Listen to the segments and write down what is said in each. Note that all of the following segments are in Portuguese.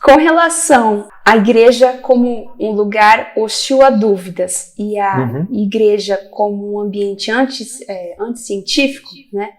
Com relação à igreja como um lugar hostil a dúvidas e a igreja como um ambiente anticientífico, né?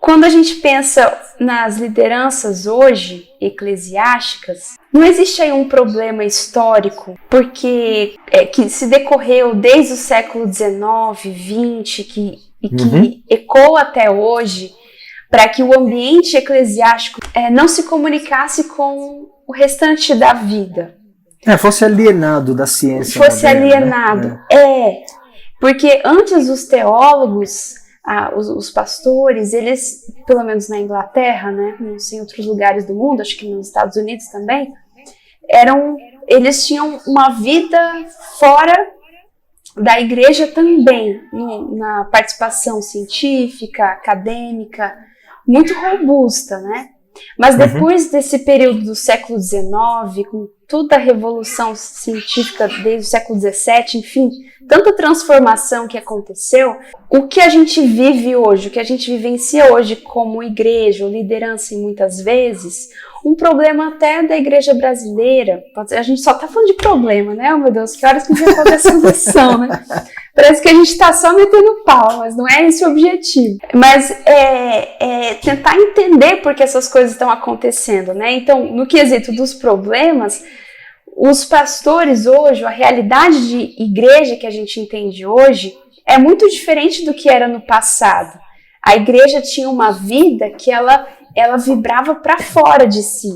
Quando a gente pensa nas lideranças hoje eclesiásticas, não existe aí um problema histórico, porque que se decorreu desde o século XIX, XX, que ecoa até hoje, para que o ambiente eclesiástico não se comunicasse com o restante da vida. Fosse alienado da ciência. Fosse moderna, alienado. né? Porque antes os teólogos, os pastores, eles, pelo menos na Inglaterra, né, não sei em outros lugares do mundo, acho que nos Estados Unidos também, eles tinham uma vida fora da igreja também, na participação científica, acadêmica, muito robusta, né? Mas depois desse período do século XIX, com toda a revolução científica desde o século XVII, enfim, tanta transformação que aconteceu, o que a gente vive hoje, o que a gente vivencia hoje como igreja ou liderança em muitas vezes, um problema até da igreja brasileira, a gente só tá falando de problema, né? Oh, meu Deus, que horas que já fazer essa lição, né? Parece que a gente tá só metendo pau, mas não é esse o objetivo. Mas tentar entender por que essas coisas estão acontecendo, né? Então, no quesito dos problemas, os pastores hoje, a realidade de igreja que a gente entende hoje, é muito diferente do que era no passado. A igreja tinha uma vida que ela vibrava para fora de si.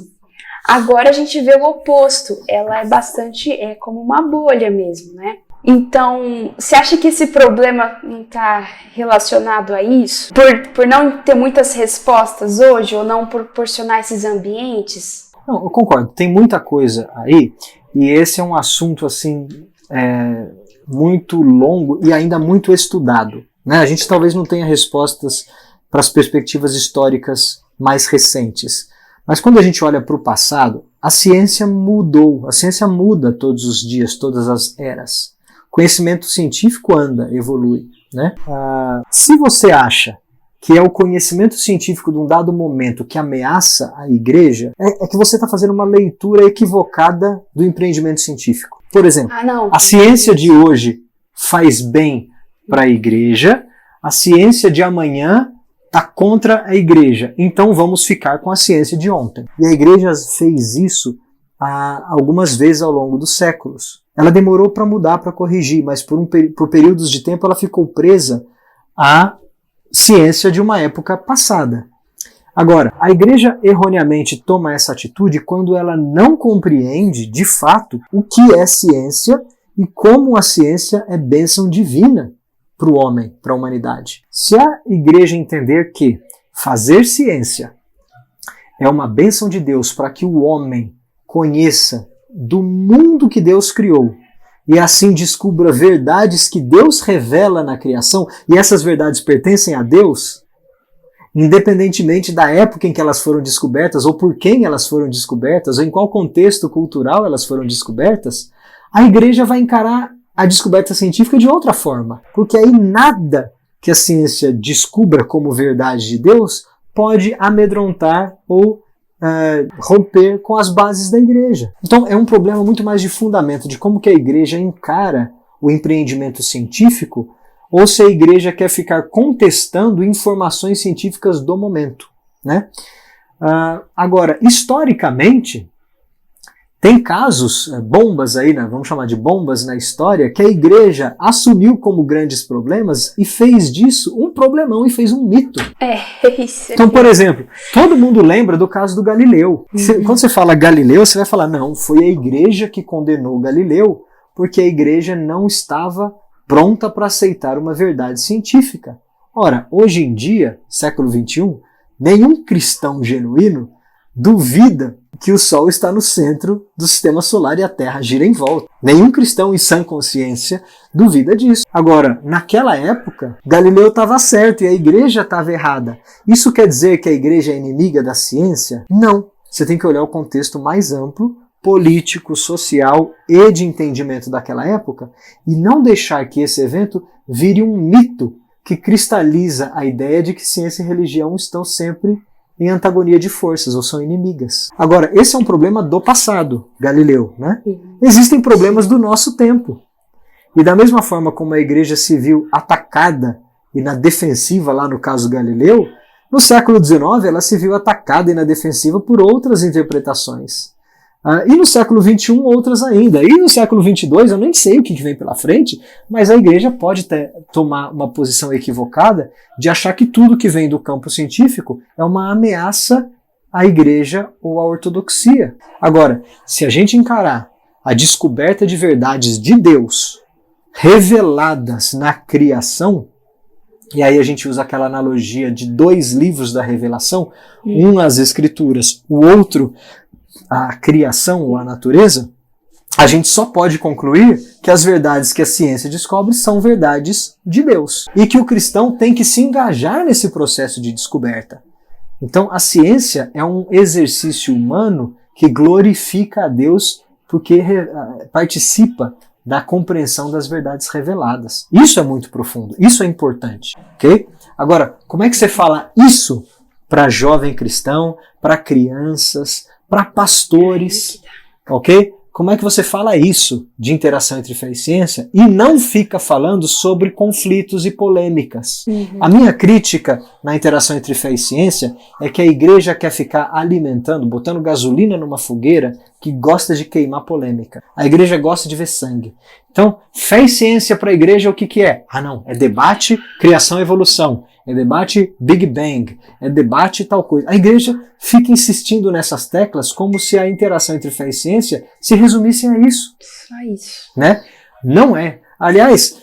Agora a gente vê o oposto, ela é como uma bolha mesmo, né? Então, você acha que esse problema não está relacionado a isso? Por não ter muitas respostas hoje, ou não proporcionar esses ambientes? Não, eu concordo, tem muita coisa aí, e esse é um assunto assim muito longo e ainda muito estudado, né? A gente talvez não tenha respostas para as perspectivas históricas mais recentes, mas quando a gente olha para o passado, a ciência mudou, a ciência muda todos os dias, todas as eras. O conhecimento científico anda, evolui, né? Se você acha que é o conhecimento científico de um dado momento que ameaça a igreja, é que você está fazendo uma leitura equivocada do empreendimento científico. Por exemplo, a ciência de hoje faz bem para a igreja, a ciência de amanhã está contra a igreja, então vamos ficar com a ciência de ontem. E a igreja fez isso algumas vezes ao longo dos séculos. Ela demorou para mudar, para corrigir, mas por períodos de tempo ela ficou presa à ciência de uma época passada. Agora, a igreja erroneamente toma essa atitude quando ela não compreende, de fato, o que é ciência e como a ciência é bênção divina para o homem, para a humanidade. Se a igreja entender que fazer ciência é uma bênção de Deus para que o homem conheça do mundo que Deus criou e assim descubra verdades que Deus revela na criação, e essas verdades pertencem a Deus, independentemente da época em que elas foram descobertas, ou por quem elas foram descobertas, ou em qual contexto cultural elas foram descobertas, a igreja vai encarar a descoberta científica de outra forma, porque aí nada que a ciência descubra como verdade de Deus pode amedrontar ou romper com as bases da igreja. Então é um problema muito mais de fundamento, de como que a igreja encara o empreendimento científico, ou se a igreja quer ficar contestando informações científicas do momento, né? Agora, historicamente, tem casos, bombas aí, né, vamos chamar de bombas na história, que a igreja assumiu como grandes problemas e fez disso um problemão e fez um mito. Isso. Então, por exemplo, todo mundo lembra do caso do Galileu. Quando você fala Galileu, você vai falar, não, foi a igreja que condenou Galileu porque a igreja não estava pronta para aceitar uma verdade científica. Ora, hoje em dia, século XXI, nenhum cristão genuíno duvida que o Sol está no centro do sistema solar e a Terra gira em volta. Nenhum cristão em sã consciência duvida disso. Agora, naquela época, Galileu estava certo e a igreja estava errada. Isso quer dizer que a igreja é inimiga da ciência? Não. Você tem que olhar o contexto mais amplo, político, social e de entendimento daquela época, e não deixar que esse evento vire um mito que cristaliza a ideia de que ciência e religião estão sempre em antagonia de forças, ou são inimigas. Agora, esse é um problema do passado, Galileu, né? Existem problemas do nosso tempo. E da mesma forma como a igreja se viu atacada e na defensiva, lá no caso Galileu, no século XIX ela se viu atacada e na defensiva por outras interpretações. E no século XXI outras ainda. E no século XXII eu nem sei o que vem pela frente, mas a igreja pode tomar uma posição equivocada de achar que tudo que vem do campo científico é uma ameaça à igreja ou à ortodoxia. Agora, se a gente encarar a descoberta de verdades de Deus reveladas na criação, e aí a gente usa aquela analogia de 2 livros da revelação, um as escrituras, o outro a criação ou a natureza, a gente só pode concluir que as verdades que a ciência descobre são verdades de Deus. E que o cristão tem que se engajar nesse processo de descoberta. Então a ciência é um exercício humano que glorifica a Deus porque participa da compreensão das verdades reveladas. Isso é muito profundo, isso é importante. Okay? Agora, como é que você fala isso para jovem cristão, para crianças, para pastores, ok? Como é que você fala isso de interação entre fé e ciência e não fica falando sobre conflitos e polêmicas? A minha crítica na interação entre fé e ciência é que a igreja quer ficar alimentando, botando gasolina numa fogueira que gosta de queimar polêmica. A igreja gosta de ver sangue. Então, fé e ciência para a igreja o que é? Não, é debate, criação e evolução. É debate Big Bang, é debate tal coisa. A igreja fica insistindo nessas teclas como se a interação entre fé e ciência se resumisse a isso. Só isso. Né? Não é. Aliás,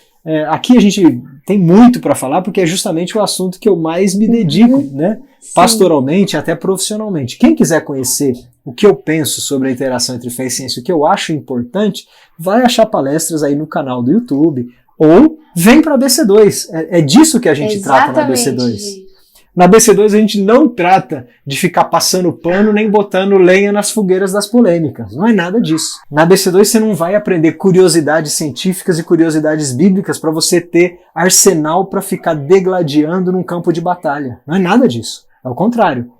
aqui a gente tem muito para falar porque é justamente o assunto que eu mais me dedico, né? Pastoralmente, até profissionalmente. Quem quiser conhecer o que eu penso sobre a interação entre fé e ciência, o que eu acho importante, vai achar palestras aí no canal do YouTube, ou vem para a BC2. É disso que a gente trata na BC2. Na BC2 a gente não trata de ficar passando pano nem botando lenha nas fogueiras das polêmicas. Não é nada disso. Na BC2 você não vai aprender curiosidades científicas e curiosidades bíblicas para você ter arsenal para ficar degladiando num campo de batalha. Não é nada disso. É o contrário.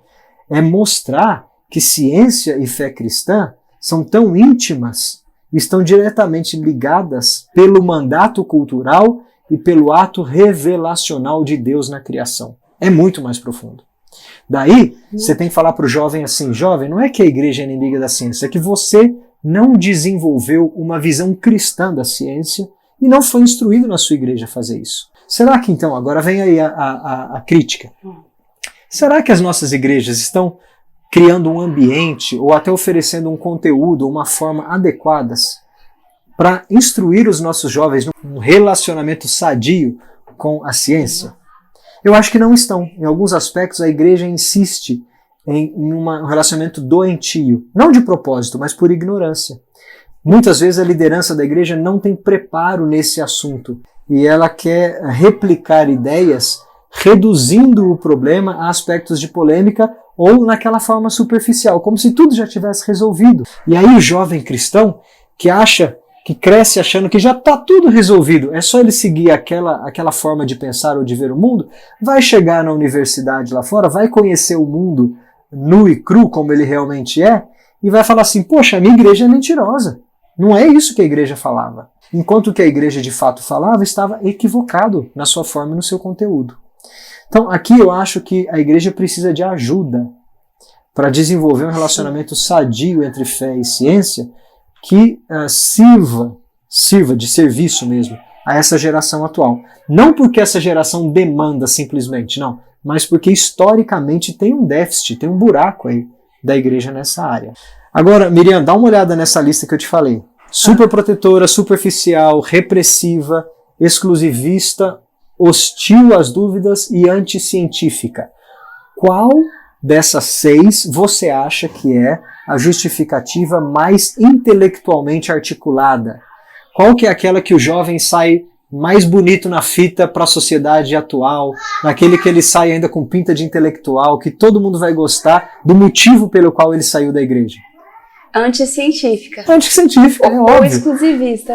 É mostrar que ciência e fé cristã são tão íntimas, estão diretamente ligadas pelo mandato cultural e pelo ato revelacional de Deus na criação. É muito mais profundo. Daí, você tem que falar para o jovem assim, jovem, não é que a igreja é inimiga da ciência, é que você não desenvolveu uma visão cristã da ciência e não foi instruído na sua igreja a fazer isso. Será que então, agora vem aí a crítica, será que as nossas igrejas estão criando um ambiente ou até oferecendo um conteúdo, uma forma adequadas para instruir os nossos jovens num relacionamento sadio com a ciência? Eu acho que não estão. Em alguns aspectos a igreja insiste em um relacionamento doentio, não de propósito, mas por ignorância. Muitas vezes a liderança da igreja não tem preparo nesse assunto e ela quer replicar ideias reduzindo o problema a aspectos de polêmica ou naquela forma superficial, como se tudo já tivesse resolvido. E aí o jovem cristão que cresce achando que já está tudo resolvido, é só ele seguir aquela forma de pensar ou de ver o mundo, vai chegar na universidade lá fora, vai conhecer o mundo nu e cru como ele realmente é, e vai falar assim, poxa, a minha igreja é mentirosa. Não é isso que a igreja falava. Enquanto o que a igreja de fato falava estava equivocado na sua forma e no seu conteúdo. Então aqui eu acho que a igreja precisa de ajuda para desenvolver um relacionamento sadio entre fé e ciência que sirva de serviço mesmo a essa geração atual. Não porque essa geração demanda simplesmente, não, mas porque historicamente tem um déficit, tem um buraco aí da igreja nessa área. Agora, Miriam, dá uma olhada nessa lista que eu te falei. Superprotetora, superficial, repressiva, exclusivista, hostil às dúvidas e anticientífica. Qual dessas 6 você acha que é a justificativa mais intelectualmente articulada? Qual que é aquela que o jovem sai mais bonito na fita para a sociedade atual, naquele que ele sai ainda com pinta de intelectual, que todo mundo vai gostar do motivo pelo qual ele saiu da igreja? Anticientífica. Anticientífica, é óbvio. Ou exclusivista,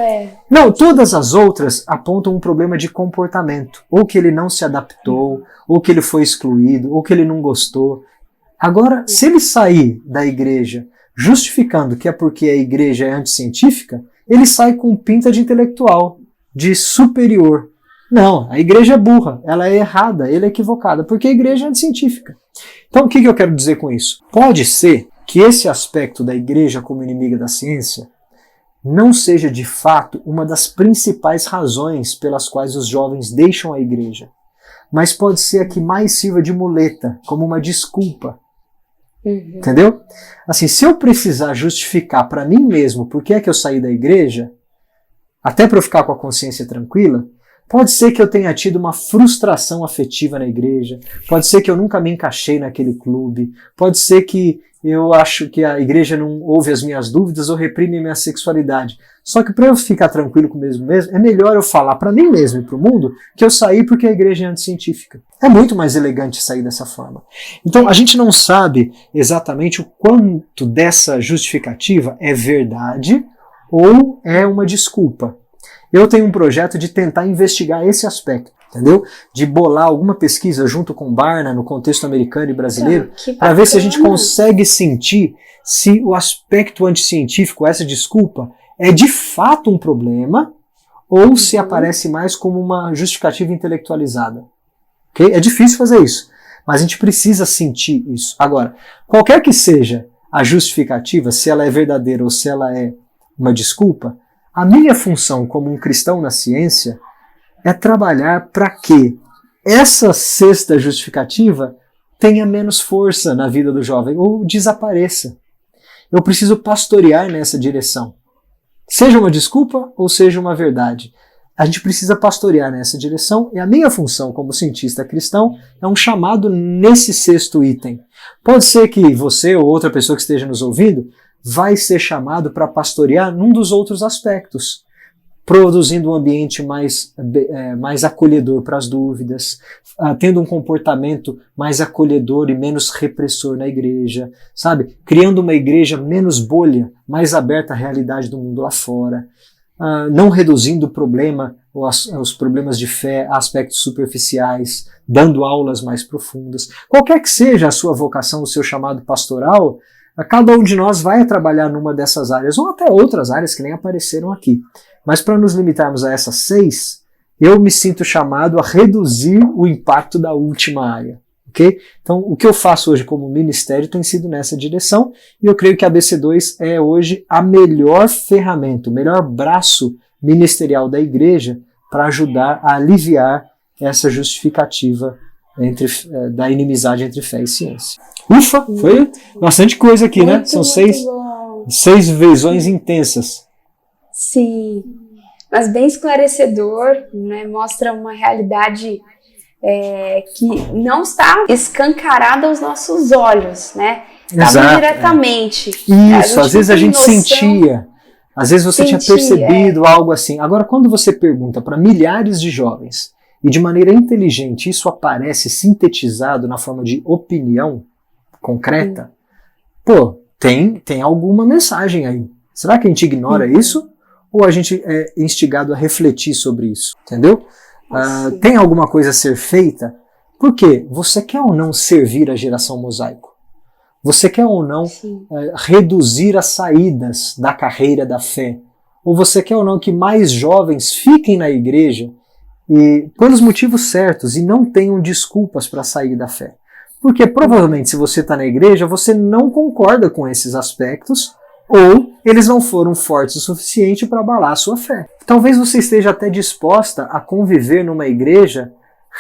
Não, todas as outras apontam um problema de comportamento. Ou que ele não se adaptou, ou que ele foi excluído, ou que ele não gostou. Agora, se ele sair da igreja justificando que é porque a igreja é anticientífica, ele sai com pinta de intelectual, de superior. Não, a igreja é burra, ela é errada, ela é equivocada, porque a igreja é anticientífica. Então, o que eu quero dizer com isso? Pode ser que esse aspecto da igreja como inimiga da ciência não seja de fato uma das principais razões pelas quais os jovens deixam a igreja, mas pode ser a que mais sirva de muleta, como uma desculpa. Entendeu? Assim, se eu precisar justificar para mim mesmo por que é que eu saí da igreja, até para eu ficar com a consciência tranquila, pode ser que eu tenha tido uma frustração afetiva na igreja, pode ser que eu nunca me encaixei naquele clube, pode ser que eu acho que a igreja não ouve as minhas dúvidas ou reprime minha sexualidade. Só que para eu ficar tranquilo comigo mesmo, é melhor eu falar para mim mesmo e para o mundo que eu saí porque a igreja é anticientífica. É muito mais elegante sair dessa forma. Então a gente não sabe exatamente o quanto dessa justificativa é verdade ou é uma desculpa. Eu tenho um projeto de tentar investigar esse aspecto, entendeu? De bolar alguma pesquisa junto com Barna, no contexto americano e brasileiro, para ver se a gente consegue sentir se o aspecto anticientífico, essa desculpa, é de fato um problema ou se aparece mais como uma justificativa intelectualizada. Okay? É difícil fazer isso, mas a gente precisa sentir isso. Agora, qualquer que seja a justificativa, se ela é verdadeira ou se ela é uma desculpa, a minha função como um cristão na ciência é trabalhar para que essa sexta justificativa tenha menos força na vida do jovem ou desapareça. Eu preciso pastorear nessa direção. Seja uma desculpa ou seja uma verdade. A gente precisa pastorear nessa direção e a minha função como cientista cristão é um chamado nesse sexto item. Pode ser que você ou outra pessoa que esteja nos ouvindo vai ser chamado para pastorear num dos outros aspectos, produzindo um ambiente mais acolhedor para as dúvidas, tendo um comportamento mais acolhedor e menos repressor na igreja, sabe? Criando uma igreja menos bolha, mais aberta à realidade do mundo lá fora, não reduzindo o problema, os problemas de fé a aspectos superficiais, dando aulas mais profundas. Qualquer que seja a sua vocação, o seu chamado pastoral, cada um de nós vai trabalhar numa dessas áreas, ou até outras áreas que nem apareceram aqui. Mas para nos limitarmos a essas 6, eu me sinto chamado a reduzir o impacto da última área. Okay? Então, o que eu faço hoje como ministério tem sido nessa direção, e eu creio que a BC2 é hoje a melhor ferramenta, o melhor braço ministerial da igreja para ajudar a aliviar essa justificativa da inimizade entre fé e ciência. Ufa, foi bastante coisa aqui, né? São 6 visões intensas. Sim, mas bem esclarecedor, né? Mostra uma realidade que não está escancarada aos nossos olhos, né? Estava diretamente. Isso, às vezes a gente sentia, às vezes você tinha percebido algo assim. Agora, quando você pergunta para milhares de jovens e de maneira inteligente isso aparece sintetizado na forma de opinião concreta, tem alguma mensagem aí. Será que a gente ignora isso? Ou a gente é instigado a refletir sobre isso? Entendeu? Tem alguma coisa a ser feita? Por quê? Você quer ou não servir a geração mosaico? Você quer ou não reduzir as saídas da carreira da fé? Ou você quer ou não que mais jovens fiquem na igreja e pelos motivos certos e não tenham desculpas para sair da fé? Porque provavelmente se você está na igreja, você não concorda com esses aspectos ou eles não foram fortes o suficiente para abalar a sua fé. Talvez você esteja até disposta a conviver numa igreja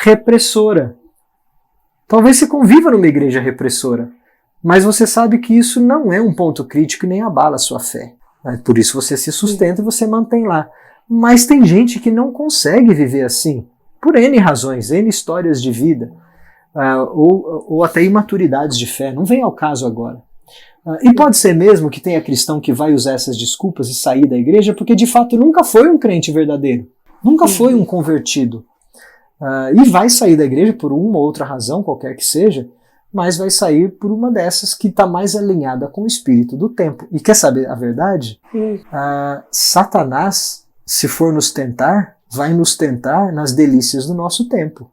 repressora. Talvez você conviva numa igreja repressora, mas você sabe que isso não é um ponto crítico e nem abala a sua fé. Por isso você se sustenta e você mantém lá. Mas tem gente que não consegue viver assim, por N razões, N histórias de vida, ou até imaturidades de fé. Não vem ao caso agora. E pode ser mesmo que tenha cristão que vai usar essas desculpas e sair da igreja porque de fato nunca foi um crente verdadeiro, nunca foi um convertido. E vai sair da igreja por uma ou outra razão, qualquer que seja, mas vai sair por uma dessas que está mais alinhada com o espírito do tempo. E quer saber a verdade? Satanás, se for nos tentar, vai nos tentar nas delícias do nosso tempo,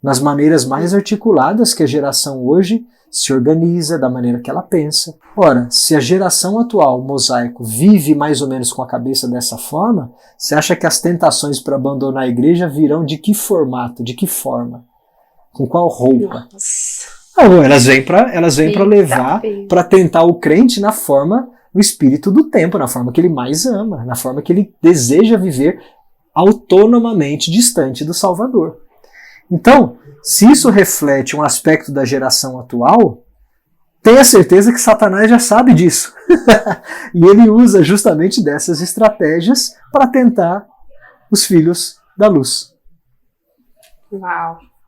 nas maneiras mais articuladas que a geração hoje se organiza da maneira que ela pensa. Ora, se a geração atual, mosaico, vive mais ou menos com a cabeça dessa forma, você acha que as tentações para abandonar a igreja virão de que formato, de que forma? Com qual roupa? Elas vêm para levar, para tentar o crente na forma, no espírito do tempo, na forma que ele mais ama, na forma que ele deseja viver autonomamente distante do Salvador. Então, se isso reflete um aspecto da geração atual, tenha certeza que Satanás já sabe disso. E ele usa justamente dessas estratégias para tentar os filhos da luz. Uau!